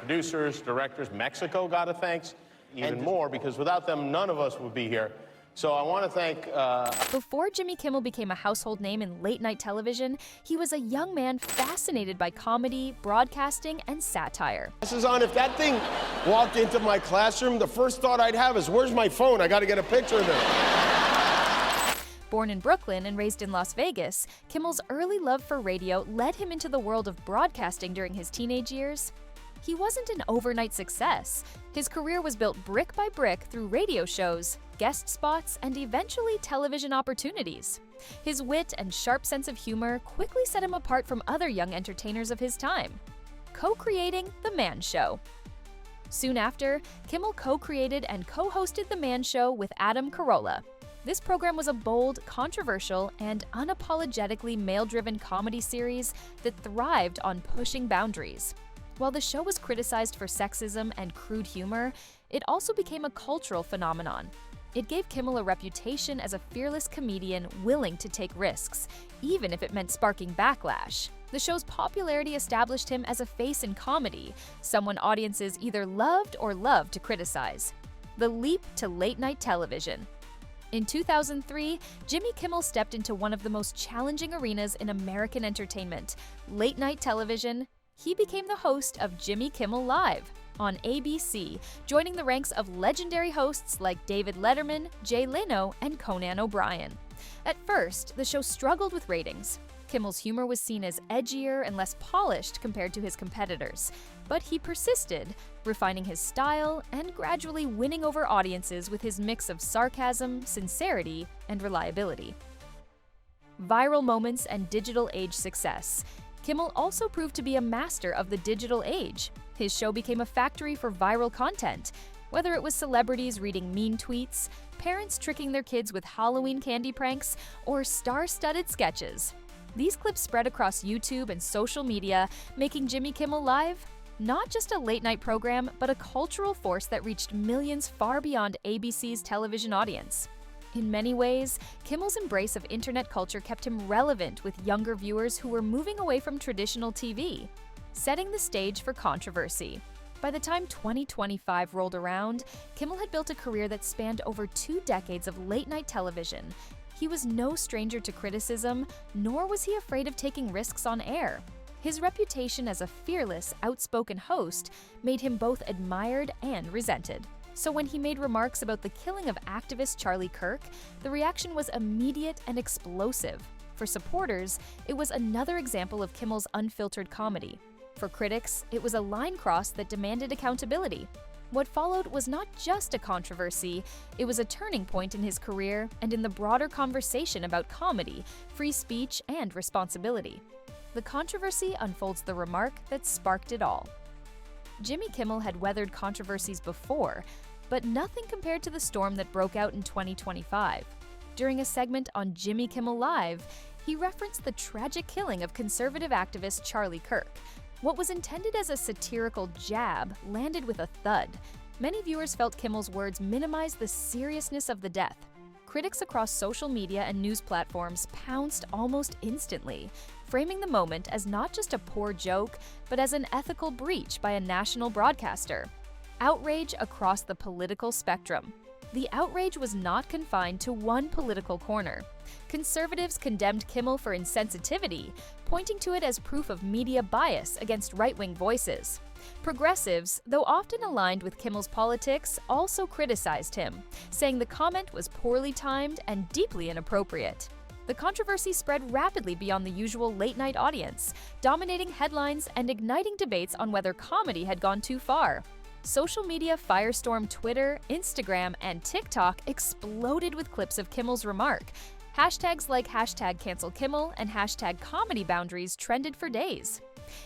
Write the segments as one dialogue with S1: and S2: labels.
S1: producers, directors. Mexico got a thanks, even more, because without them, none of us would be here. So I want to thank...
S2: Before Jimmy Kimmel became a household name in late-night television, he was a young man fascinated by comedy, broadcasting, and satire.
S3: This is on. If that thing walked into my classroom, the first thought I'd have is, where's my phone? I got to get a picture of it.
S2: Born in Brooklyn and raised in Las Vegas, Kimmel's early love for radio led him into the world of broadcasting during his teenage years. He wasn't an overnight success. His career was built brick by brick through radio shows, guest spots, and eventually television opportunities. His wit and sharp sense of humor quickly set him apart from other young entertainers of his time, co-creating The Man Show. Soon after, Kimmel co-created and co-hosted The Man Show with Adam Carolla. This program was a bold, controversial, and unapologetically male-driven comedy series that thrived on pushing boundaries. While the show was criticized for sexism and crude humor, it also became a cultural phenomenon. It gave Kimmel a reputation as a fearless comedian willing to take risks, even if it meant sparking backlash. The show's popularity established him as a face in comedy, someone audiences either loved or loved to criticize. The leap to late-night television. In 2003, Jimmy Kimmel stepped into one of the most challenging arenas in American entertainment, late-night television. He became the host of Jimmy Kimmel Live on ABC, joining the ranks of legendary hosts like David Letterman, Jay Leno, and Conan O'Brien. At first, the show struggled with ratings. Kimmel's humor was seen as edgier and less polished compared to his competitors, but he persisted, refining his style and gradually winning over audiences with his mix of sarcasm, sincerity, and reliability. Viral moments and digital age success. Kimmel also proved to be a master of the digital age. His show became a factory for viral content, whether it was celebrities reading mean tweets, parents tricking their kids with Halloween candy pranks, or star-studded sketches. These clips spread across YouTube and social media, making Jimmy Kimmel Live not just a late-night program, but a cultural force that reached millions far beyond ABC's television audience. In many ways, Kimmel's embrace of internet culture kept him relevant with younger viewers who were moving away from traditional TV, setting the stage for controversy. By the time 2025 rolled around, Kimmel had built a career that spanned over 2 decades of late-night television. He was no stranger to criticism, nor was he afraid of taking risks on air. His reputation as a fearless, outspoken host made him both admired and resented. So when he made remarks about the killing of activist Charlie Kirk, the reaction was immediate and explosive. For supporters, it was another example of Kimmel's unfiltered comedy. For critics, it was a line cross that demanded accountability. What followed was not just a controversy, it was a turning point in his career and in the broader conversation about comedy, free speech, and responsibility. The controversy unfolds the remark that sparked it all. Jimmy Kimmel had weathered controversies before, but nothing compared to the storm that broke out in 2025. During a segment on Jimmy Kimmel Live, he referenced the tragic killing of conservative activist Charlie Kirk. What was intended as a satirical jab landed with a thud. Many viewers felt Kimmel's words minimized the seriousness of the death. Critics across social media and news platforms pounced almost instantly, framing the moment as not just a poor joke, but as an ethical breach by a national broadcaster. Outrage across the political spectrum. The outrage was not confined to one political corner. Conservatives condemned Kimmel for insensitivity, pointing to it as proof of media bias against right-wing voices. Progressives, though often aligned with Kimmel's politics, also criticized him, saying the comment was poorly timed and deeply inappropriate. The controversy spread rapidly beyond the usual late-night audience, dominating headlines and igniting debates on whether comedy had gone too far. Social media firestorm Twitter, Instagram, and TikTok exploded with clips of Kimmel's remark. Hashtags like #CancelKimmel and #ComedyBoundaries trended for days.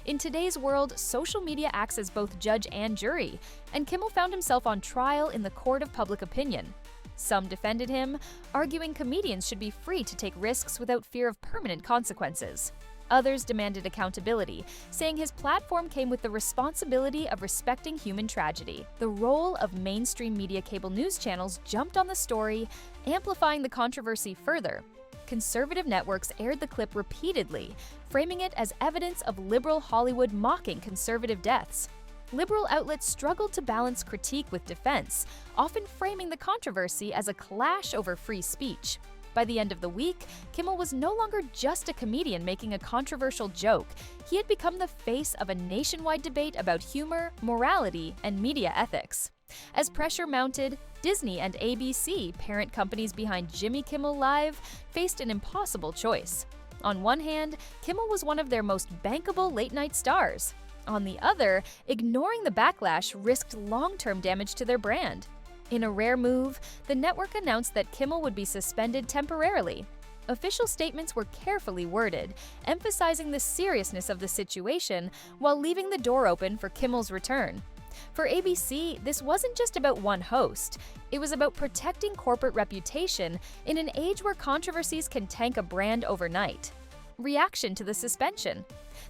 S2: In today's world, social media acts as both judge and jury, and Kimmel found himself on trial in the court of public opinion. Some defended him, arguing comedians should be free to take risks without fear of permanent consequences. Others demanded accountability, saying his platform came with the responsibility of respecting human tragedy. The role of mainstream media cable news channels jumped on the story, amplifying the controversy further. Conservative networks aired the clip repeatedly, framing it as evidence of liberal Hollywood mocking conservative deaths. liberal outlets struggled to balance critique with defense, often framing the controversy as a clash over free speech. By the end of the week, Kimmel was no longer just a comedian making a controversial joke. He had become the face of a nationwide debate about humor, morality, and media ethics. As pressure mounted, Disney and ABC, parent companies behind Jimmy Kimmel Live, faced an impossible choice. On one hand, Kimmel was one of their most bankable late-night stars. On the other, ignoring the backlash risked long-term damage to their brand. In a rare move, the network announced that Kimmel would be suspended temporarily. Official statements were carefully worded, emphasizing the seriousness of the situation while leaving the door open for Kimmel's return. For ABC, this wasn't just about one host. It was about protecting corporate reputation in an age where controversies can tank a brand overnight. Reaction to the suspension.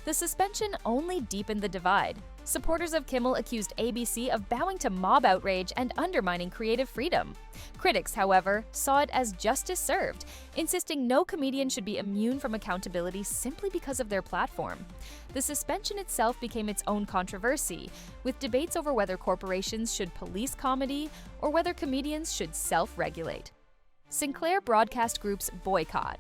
S2: The suspension only deepened the divide. Supporters of Kimmel accused ABC of bowing to mob outrage and undermining creative freedom. Critics, however, saw it as justice served, insisting no comedian should be immune from accountability simply because of their platform. The suspension itself became its own controversy, with debates over whether corporations should police comedy or whether comedians should self-regulate. Sinclair Broadcast Group's boycott.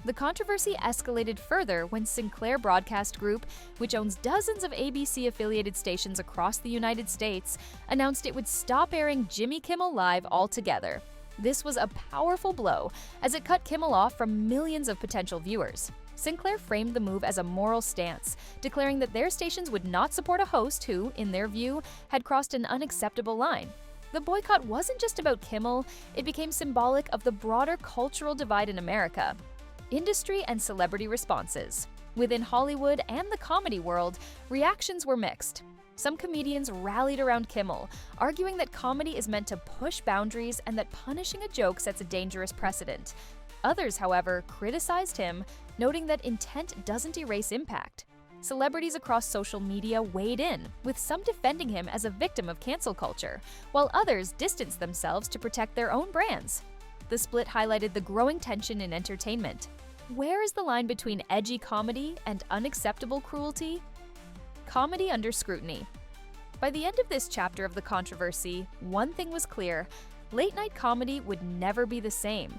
S2: The controversy escalated further when Sinclair Broadcast Group, which owns dozens of ABC-affiliated stations across the United States, announced it would stop airing Jimmy Kimmel Live altogether. This was a powerful blow, as it cut Kimmel off from millions of potential viewers. Sinclair framed the move as a moral stance, declaring that their stations would not support a host who, in their view, had crossed an unacceptable line. The boycott wasn't just about Kimmel, it became symbolic of the broader cultural divide in America. Industry and celebrity responses. Within Hollywood and the comedy world, reactions were mixed. Some comedians rallied around Kimmel, arguing that comedy is meant to push boundaries and that punishing a joke sets a dangerous precedent. Others, however, criticized him, noting that intent doesn't erase impact. Celebrities across social media weighed in, with some defending him as a victim of cancel culture, while others distanced themselves to protect their own brands. The split highlighted the growing tension in entertainment. Where is the line between edgy comedy and unacceptable cruelty? Comedy under scrutiny. By the end of this chapter of the controversy, one thing was clear: late-night comedy would never be the same.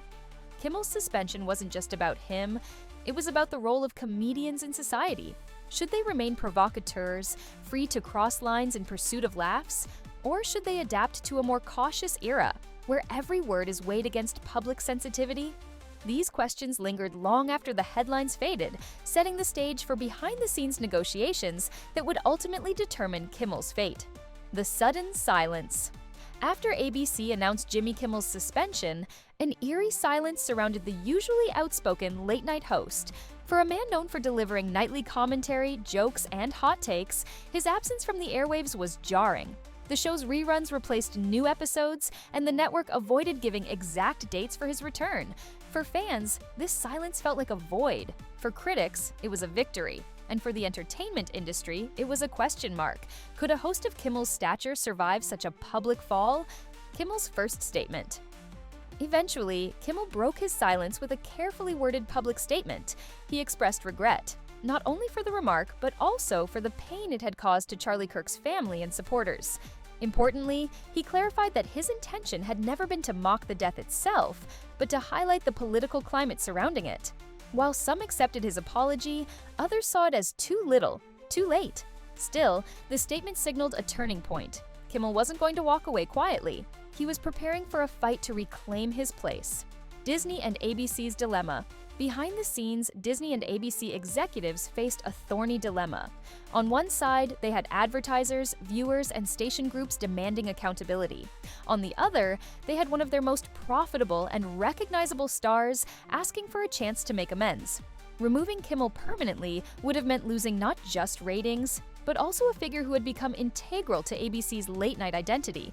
S2: Kimmel's suspension wasn't just about him, it was about the role of comedians in society. Should they remain provocateurs, free to cross lines in pursuit of laughs? Or should they adapt to a more cautious era, where every word is weighed against public sensitivity? These questions lingered long after the headlines faded, setting the stage for behind-the-scenes negotiations that would ultimately determine Kimmel's fate. The sudden silence. After ABC announced Jimmy Kimmel's suspension, an eerie silence surrounded the usually outspoken late-night host. For a man known for delivering nightly commentary, jokes, and hot takes, his absence from the airwaves was jarring. The show's reruns replaced new episodes, and the network avoided giving exact dates for his return. For fans, this silence felt like a void. For critics, it was a victory. And for the entertainment industry, it was a question mark. Could a host of Kimmel's stature survive such a public fall? Kimmel's first statement. Eventually, Kimmel broke his silence with a carefully worded public statement. He expressed regret, not only for the remark, but also for the pain it had caused to Charlie Kirk's family and supporters. Importantly, he clarified that his intention had never been to mock the death itself, but to highlight the political climate surrounding it. While some accepted his apology, others saw it as too little, too late. Still, the statement signaled a turning point. Kimmel wasn't going to walk away quietly. He was preparing for a fight to reclaim his place. Disney and ABC's dilemma. Behind the scenes, Disney and ABC executives faced a thorny dilemma. On one side, they had advertisers, viewers, and station groups demanding accountability. On the other, they had one of their most profitable and recognizable stars asking for a chance to make amends. Removing Kimmel permanently would have meant losing not just ratings, but also a figure who had become integral to ABC's late-night identity.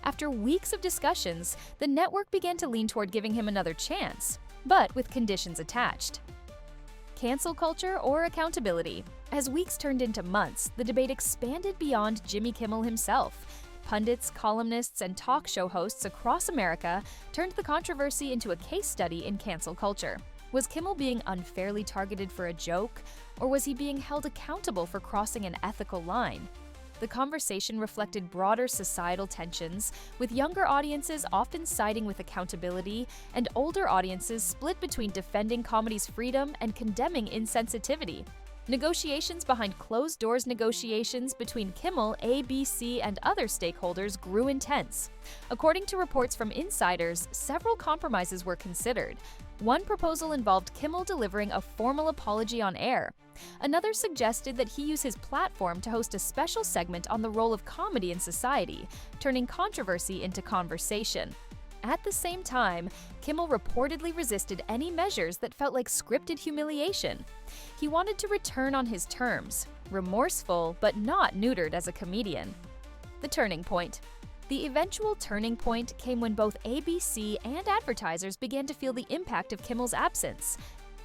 S2: After weeks of discussions, the network began to lean toward giving him another chance, but with conditions attached. Cancel culture or accountability? As weeks turned into months, the debate expanded beyond Jimmy Kimmel himself. Pundits, columnists, and talk show hosts across America turned the controversy into a case study in cancel culture. Was Kimmel being unfairly targeted for a joke, or was he being held accountable for crossing an ethical line? The conversation reflected broader societal tensions, with younger audiences often siding with accountability and older audiences split between defending comedy's freedom and condemning insensitivity. Negotiations behind closed-doors negotiations between Kimmel, ABC, and other stakeholders grew intense. According to reports from insiders, several compromises were considered. One proposal involved Kimmel delivering a formal apology on air. Another suggested that he use his platform to host a special segment on the role of comedy in society, turning controversy into conversation. At the same time, Kimmel reportedly resisted any measures that felt like scripted humiliation. He wanted to return on his terms, remorseful but not neutered as a comedian. The turning point. The eventual turning point came when both ABC and advertisers began to feel the impact of Kimmel's absence.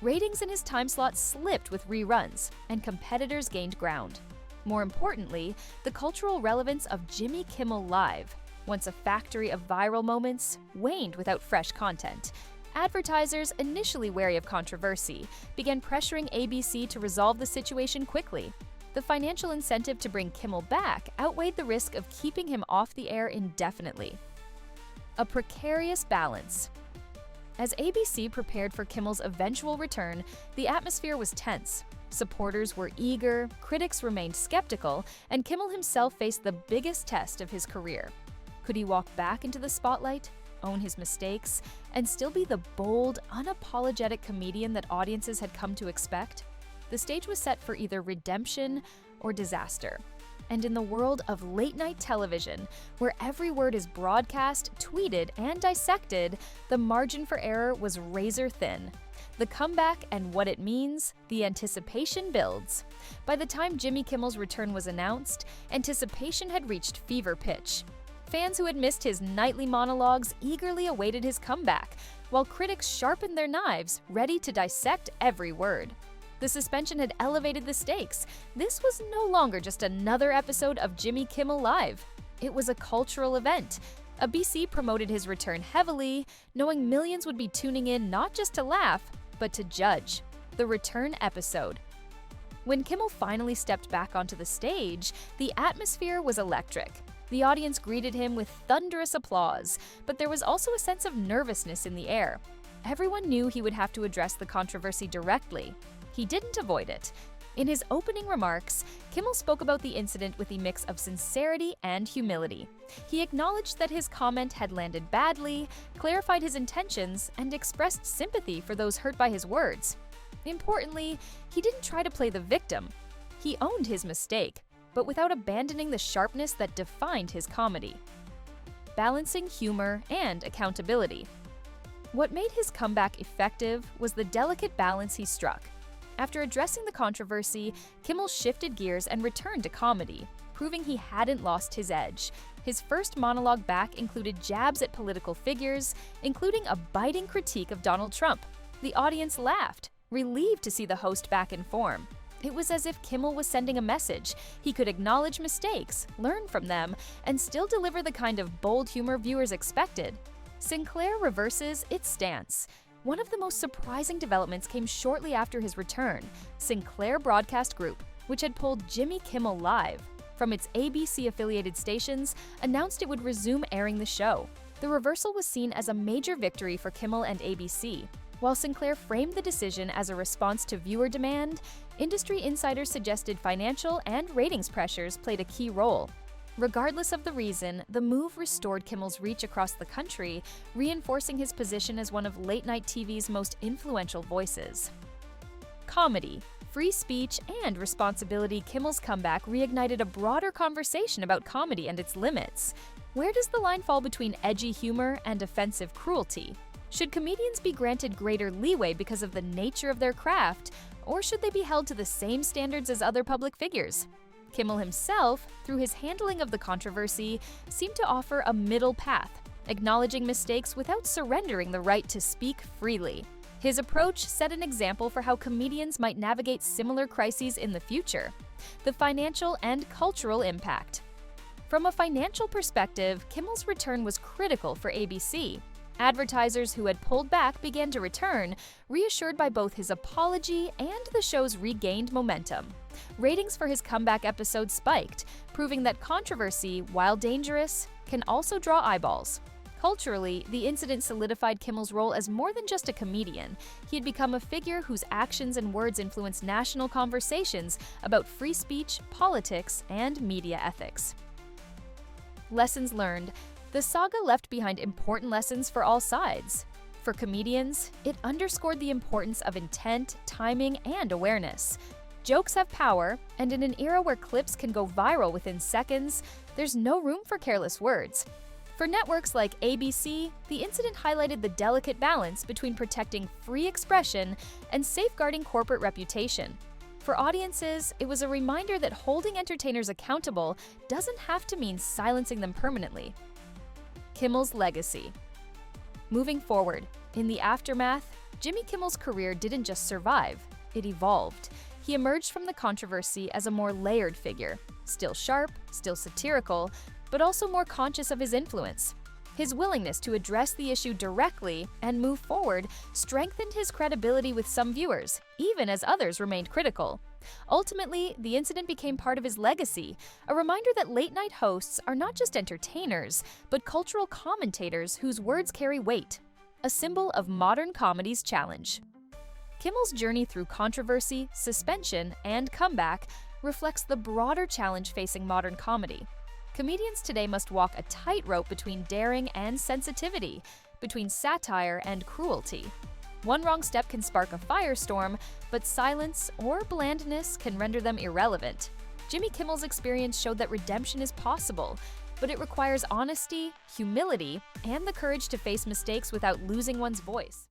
S2: Ratings in his time slot slipped with reruns, and competitors gained ground. More importantly, the cultural relevance of Jimmy Kimmel Live, once a factory of viral moments, waned without fresh content. Advertisers, initially wary of controversy, began pressuring ABC to resolve the situation quickly. The financial incentive to bring Kimmel back outweighed the risk of keeping him off the air indefinitely. A precarious balance. As ABC prepared for Kimmel's eventual return, the atmosphere was tense. Supporters were eager, critics remained skeptical, and Kimmel himself faced the biggest test of his career. Could he walk back into the spotlight, own his mistakes, and still be the bold, unapologetic comedian that audiences had come to expect? The stage was set for either redemption or disaster. And in the world of late-night television, where every word is broadcast, tweeted, and dissected, the margin for error was razor thin. The comeback and what it means, the anticipation builds. By the time Jimmy Kimmel's return was announced, anticipation had reached fever pitch. Fans who had missed his nightly monologues eagerly awaited his comeback, while critics sharpened their knives, ready to dissect every word. The suspension had elevated the stakes. This was no longer just another episode of Jimmy Kimmel Live. It was a cultural event. ABC promoted his return heavily, knowing millions would be tuning in not just to laugh, but to judge. The return episode. When Kimmel finally stepped back onto the stage, the atmosphere was electric. The audience greeted him with thunderous applause, but there was also a sense of nervousness in the air. Everyone knew he would have to address the controversy directly. He didn't avoid it. In his opening remarks, Kimmel spoke about the incident with a mix of sincerity and humility. He acknowledged that his comment had landed badly, clarified his intentions, and expressed sympathy for those hurt by his words. Importantly, he didn't try to play the victim. He owned his mistake, but without abandoning the sharpness that defined his comedy. Balancing humor and accountability. What made his comeback effective was the delicate balance he struck. After addressing the controversy, Kimmel shifted gears and returned to comedy, proving he hadn't lost his edge. His first monologue back included jabs at political figures, including a biting critique of Donald Trump. The audience laughed, relieved to see the host back in form. It was as if Kimmel was sending a message. He could acknowledge mistakes, learn from them, and still deliver the kind of bold humor viewers expected. Sinclair reverses its stance. One of the most surprising developments came shortly after his return. Sinclair Broadcast Group, which had pulled Jimmy Kimmel Live from its ABC-affiliated stations, announced it would resume airing the show. The reversal was seen as a major victory for Kimmel and ABC. While Sinclair framed the decision as a response to viewer demand, industry insiders suggested financial and ratings pressures played a key role. Regardless of the reason, the move restored Kimmel's reach across the country, reinforcing his position as one of late-night TV's most influential voices. Comedy, free speech, and responsibility. Kimmel's comeback reignited a broader conversation about comedy and its limits. Where does the line fall between edgy humor and offensive cruelty? Should comedians be granted greater leeway because of the nature of their craft, or should they be held to the same standards as other public figures? Kimmel himself, through his handling of the controversy, seemed to offer a middle path, acknowledging mistakes without surrendering the right to speak freely. His approach set an example for how comedians might navigate similar crises in the future. The financial and cultural impact. From a financial perspective, Kimmel's return was critical for ABC. Advertisers who had pulled back began to return, reassured by both his apology and the show's regained momentum. Ratings for his comeback episode spiked, proving that controversy, while dangerous, can also draw eyeballs. Culturally, the incident solidified Kimmel's role as more than just a comedian. He had become a figure whose actions and words influenced national conversations about free speech, politics, and media ethics. Lessons learned. The saga left behind important lessons for all sides. For comedians, it underscored the importance of intent, timing, and awareness. Jokes have power, and in an era where clips can go viral within seconds, there's no room for careless words. For networks like ABC, the incident highlighted the delicate balance between protecting free expression and safeguarding corporate reputation. For audiences, it was a reminder that holding entertainers accountable doesn't have to mean silencing them permanently. Kimmel's legacy. Moving forward, in the aftermath, Jimmy Kimmel's career didn't just survive, it evolved. He emerged from the controversy as a more layered figure, still sharp, still satirical, but also more conscious of his influence. His willingness to address the issue directly and move forward strengthened his credibility with some viewers, even as others remained critical. Ultimately, the incident became part of his legacy, a reminder that late-night hosts are not just entertainers, but cultural commentators whose words carry weight, a symbol of modern comedy's challenge. Kimmel's journey through controversy, suspension, and comeback reflects the broader challenge facing modern comedy. Comedians today must walk a tightrope between daring and sensitivity, between satire and cruelty. One wrong step can spark a firestorm, but silence or blandness can render them irrelevant. Jimmy Kimmel's experience showed that redemption is possible, but it requires honesty, humility, and the courage to face mistakes without losing one's voice.